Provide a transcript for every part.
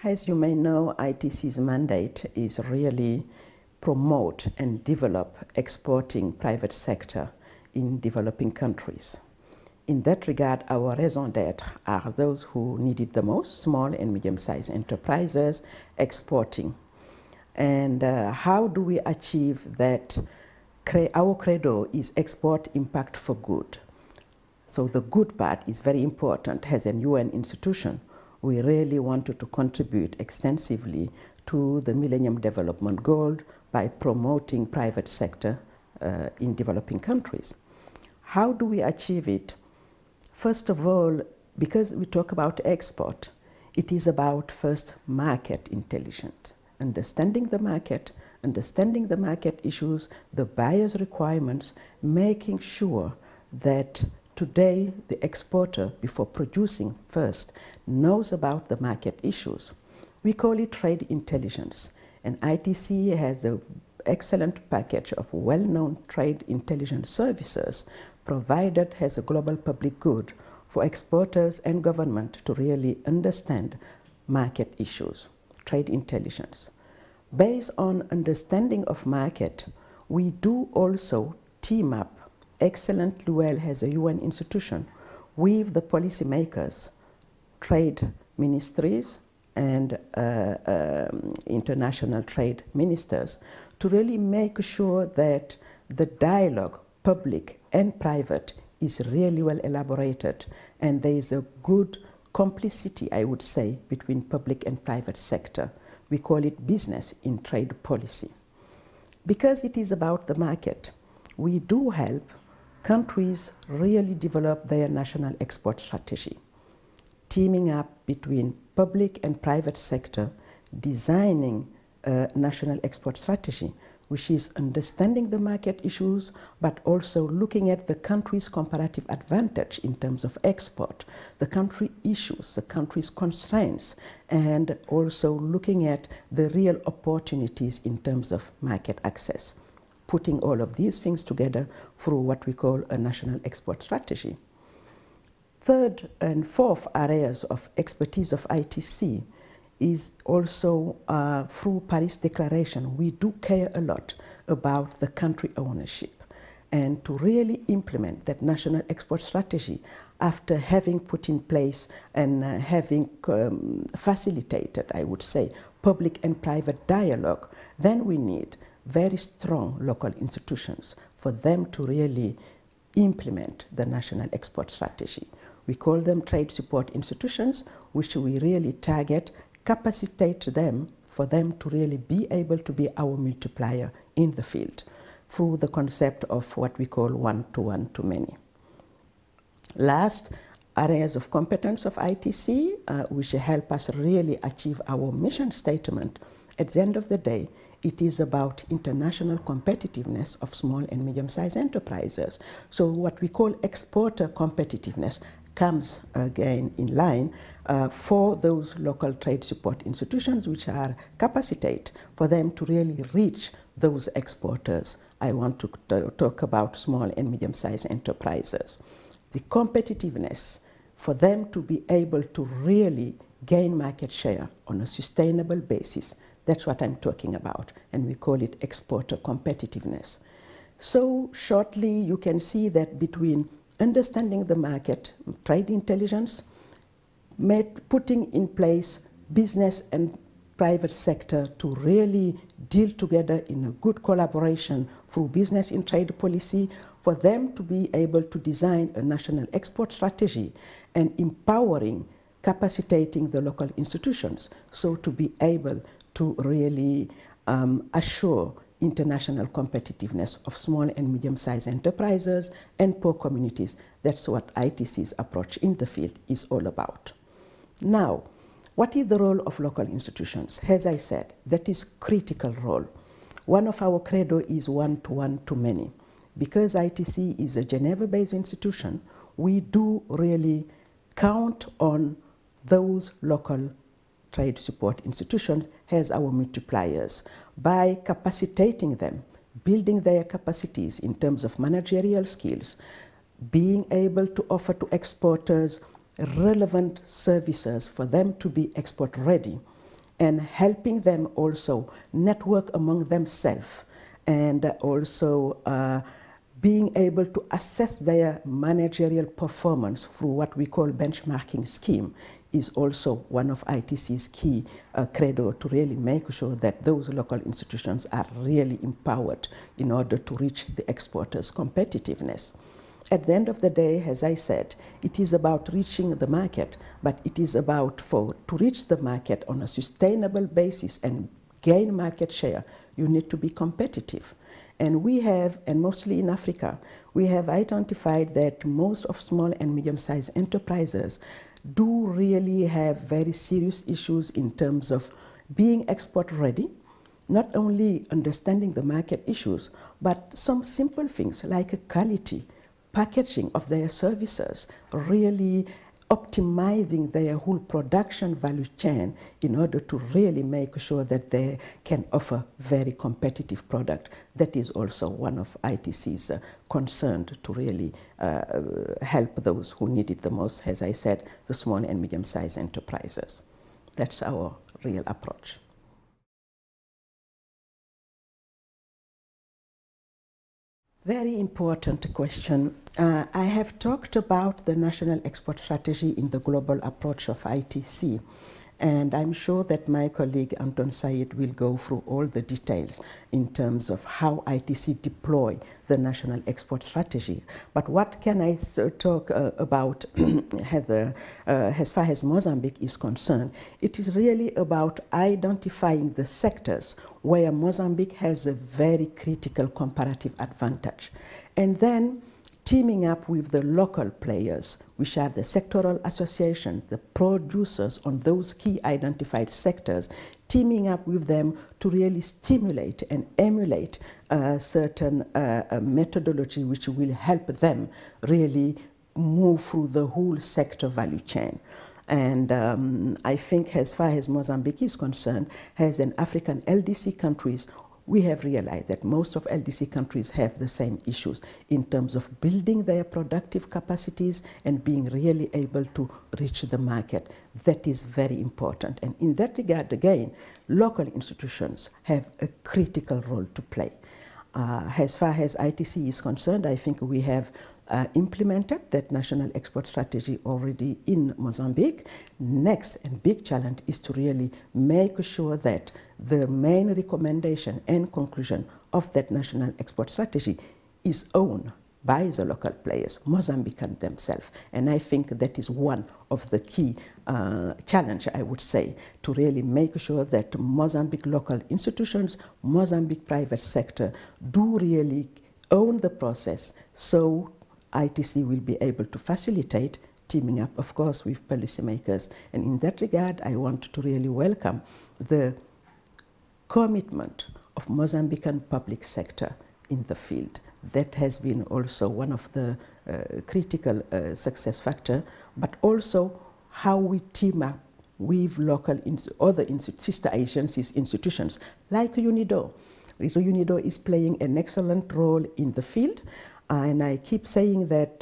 As you may know, ITC's mandate is really promote and develop exporting private sector in developing countries. In that regard, our raison d'etre are those who need it the most, small and medium-sized enterprises exporting. And how do we achieve that? Our credo is export impact for good. So the good part is very important. As an UN institution, we really wanted to contribute extensively to the Millennium Development Goal by promoting private sector in developing countries. How do we achieve it? First of all, because we talk about export, it is about first market intelligence. Understanding the market issues, the buyer's requirements, making sure that today the exporter, before producing first, knows about the market issues. We call it trade intelligence, and ITC has an excellent package of well-known trade intelligence services provided as a global public good for exporters and government to really understand market issues, trade intelligence. Based on understanding of market, we do also team up excellently well as a UN institution with the policymakers, trade ministries, and international trade ministers to really make sure that the dialogue, public and private, is really well elaborated, and there is a good complicity, I would say, between public and private sector. We call it business in trade policy. Because it is about the market, we do help countries really develop their national export strategy, teaming up between public and private sector, designing a national export strategy, which is understanding the market issues, but also looking at the country's comparative advantage in terms of export, the country issues, the country's constraints, and also looking at the real opportunities in terms of market access. Putting all of these things together through what we call a national export strategy. Third and fourth areas of expertise of ITC is also through Paris Declaration. We do care a lot about the country ownership, and to really implement that national export strategy after having put in place and having facilitated, I would say, public and private dialogue, then we need very strong local institutions for them to really implement the national export strategy. We call them trade support institutions, which we really target, capacitate them for them to really be able to be our multiplier in the field through the concept of what we call one-to-one to many. Last, areas of competence of ITC, which help us really achieve our mission statement. At the end of the day, it is about international competitiveness of small and medium-sized enterprises. So what we call exporter competitiveness comes again in line for those local trade support institutions which are capacitate for them to really reach those exporters. I want to talk about small and medium-sized enterprises. The competitiveness for them to be able to really gain market share on a sustainable basis. That's what I'm talking about, and we call it exporter competitiveness. So shortly, you can see that between understanding the market, trade intelligence, putting in place business and private sector to really deal together in a good collaboration through business in trade policy, for them to be able to design a national export strategy and empowering, capacitating the local institutions, so to be able to really assure international competitiveness of small and medium-sized enterprises and poor communities. That's what ITC's approach in the field is all about. Now, what is the role of local institutions? As I said, that is critical role. One of our credo is one-to-one to many. Because ITC is a Geneva-based institution, we do really count on those local trade support institutions as our multipliers by capacitating them, building their capacities in terms of managerial skills, being able to offer to exporters relevant services for them to be export ready, and helping them also network among themselves, and also being able to assess their managerial performance through what we call benchmarking scheme is also one of ITC's key credo, to really make sure that those local institutions are really empowered in order to reach the exporters' competitiveness. At the end of the day, as I said, it is about reaching the market, but it is about to reach the market on a sustainable basis and gain market share, you need to be competitive. And we have, and mostly in Africa, we have identified that most of small and medium-sized enterprises do really have very serious issues in terms of being export ready, not only understanding the market issues, but some simple things like quality, packaging of their services, really optimizing their whole production value chain in order to really make sure that they can offer very competitive product. That is also one of ITC's concern, to really help those who need it the most, as I said, the small and medium-sized enterprises. That's our real approach. Very important question. I have talked about the national export strategy in the global approach of ITC, and I'm sure that my colleague Anton Said will go through all the details in terms of how ITC deploy the national export strategy. But what can I talk about as far as Mozambique is concerned? It is really about identifying the sectors where Mozambique has a very critical comparative advantage, and then teaming up with the local players, which are the sectoral associations, the producers on those key identified sectors, teaming up with them to really stimulate and emulate a certain methodology which will help them really move through the whole sector value chain. And I think as far as Mozambique is concerned, as an African LDC countries, we have realized that most of LDC countries have the same issues in terms of building their productive capacities and being really able to reach the market. That is very important. And in that regard, again, local institutions have a critical role to play. As far as ITC is concerned, I think we have implemented that national export strategy already in Mozambique. Next and big challenge is to really make sure that the main recommendation and conclusion of that national export strategy is owned by the local players, Mozambicans themselves. And I think that is one of the key challenge, I would say, to really make sure that Mozambique local institutions, Mozambique private sector do really own the process, so ITC will be able to facilitate teaming up, of course, with policymakers. And in that regard, I want to really welcome the commitment of Mozambican public sector in the field. That has been also one of the critical success factor, but also how we team up with local other sister agencies, institutions like UNIDO. UNIDO is playing an excellent role in the field, and I keep saying that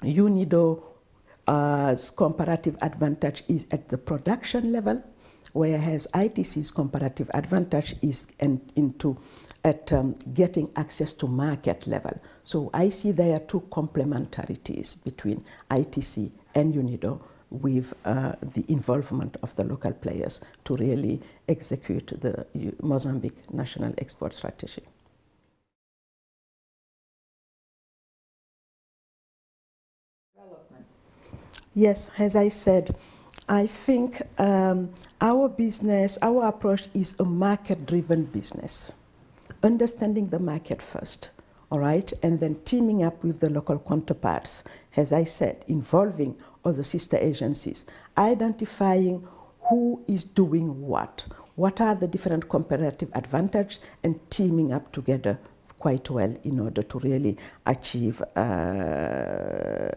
UNIDO's comparative advantage is at the production level, whereas ITC's comparative advantage is at getting access to market level. So I see there are two complementarities between ITC and UNIDO, with the involvement of the local players to really execute the Mozambique national export strategy. Yes, as I said, I think our business, our approach is a market-driven business. Understanding the market first, all right, and then teaming up with the local counterparts, as I said, involving other sister agencies, identifying who is doing what are the different comparative advantages, and teaming up together quite well in order to really achieve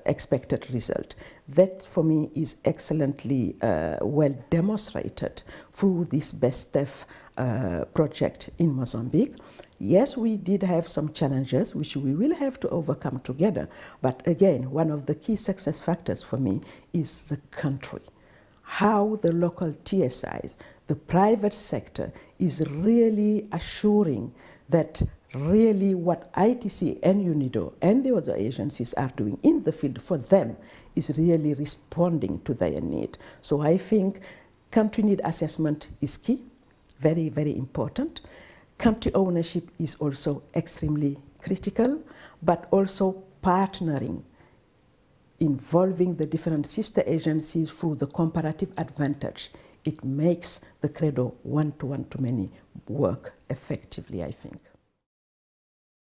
expected result. That for me is excellently well demonstrated through this BESTEF project in Mozambique. Yes, we did have some challenges which we will have to overcome together, but again, one of the key success factors for me is the country. how the local TSIs, the private sector, is really assuring that really what ITC and UNIDO and the other agencies are doing in the field for them is really responding to their need. So I think country need assessment is key, very, very important. Country ownership is also extremely critical, but also partnering, involving the different sister agencies through the comparative advantage. It makes the credo one-to-one-to-many work effectively, I think.